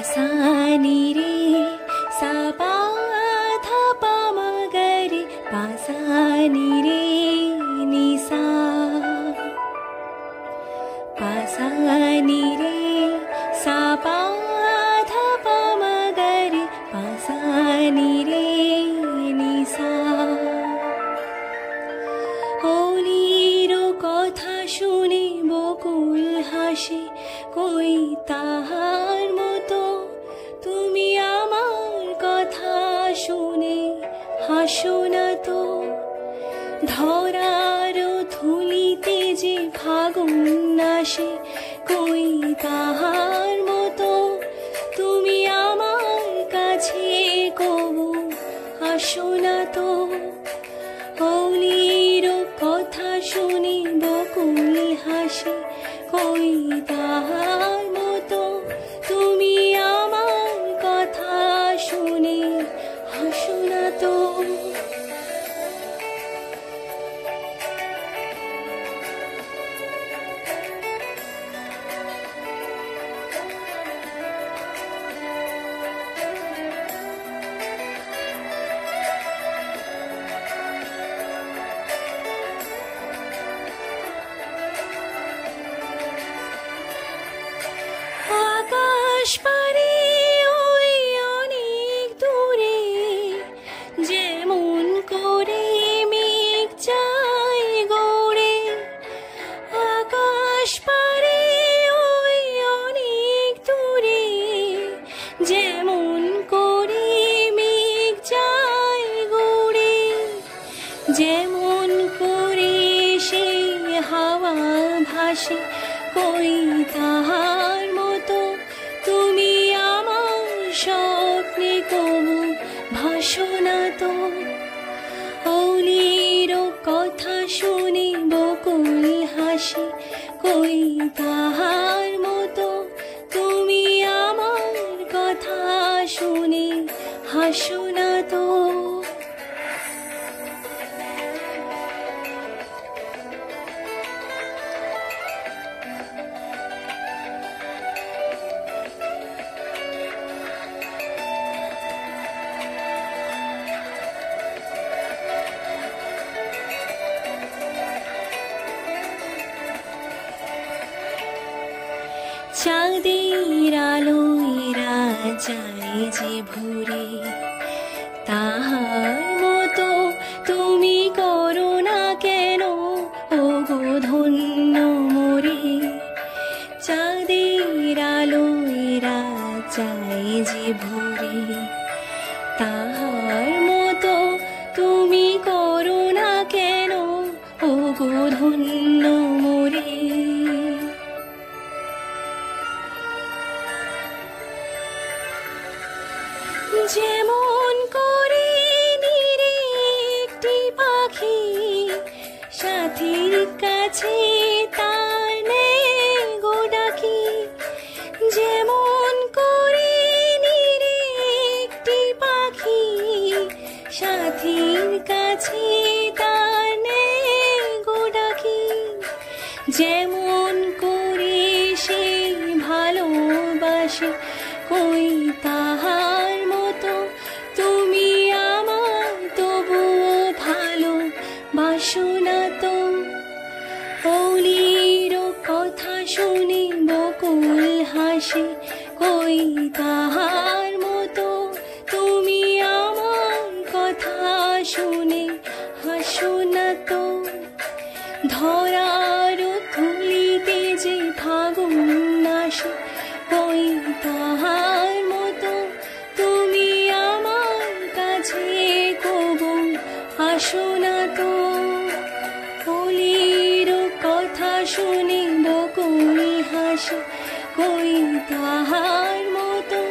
পাসানি রে সা পা ধা পা মা গা রে পাসানি রে নি সা পাসানি রে সা পা ধা পা মা গা রে পাসানি রে নি সা। অলির কথা শুনে বকুল হাসে, কই তাহার মতো তুমি আমার কথা শুনে হাসো না তো। ধরার ধুলিতে যে ফাগুন আসে, কই তাহার মতো তুমি আমার কাছে কবু আসো না তো। অলির কথা শুনে বকুল হাসে, কই তাহার মতো তুমি আমার কথা শুনে হাসো না তো। আকাশ পারে ওই অনেক দূরে, যেমন করে মেঘ যায় গড়ে। আকাশ পারে ওই অনেক দূরে, যেমন করে মেঘ যায় গড়ে। যেমন করে সে হাওয়া ভাসে, কই তাহার মতো তুমি আমার স্বপ্নে কবু ভাসো না তো। অলির কথা শুনে বকুল হাসে, কই তাহার মতো তুমি আমার কথা শুনে হাসো না তো। চাঁদের আলোয় যায় যে ভোরে, তাহার মতো তুমি করো না কেন ওগো ধন্য মোরে। চাঁদের আলোয় যায় যে ভোরে, তাহার মতো তুমি করো না কেন ওগো ধন্য মোরে। যেমন করে নীরে একটি পাখি সাথীর কাছে তার নেয় গো ডাকি। যেমন করে নীরে একটি পাখি সাথীর কাছে তার নেয় গো ডাকি। যেমন করে সে ভালোবাসে, কই তাহার মতো তুমি আমার তবুও ভালোবাসো না তো। অলির কথা শুনে বকুল হাসে, কই তাহার মতো তুমি আমার কথা শুনে হাসো না তো। ধরার ধুলিতে যে ফাগুন আসে, কই তাহার মতো তুমি আমার কাছে কবু আসো না তো। অলির কথা শুনে বকুল হাসে, কই তাহার মতো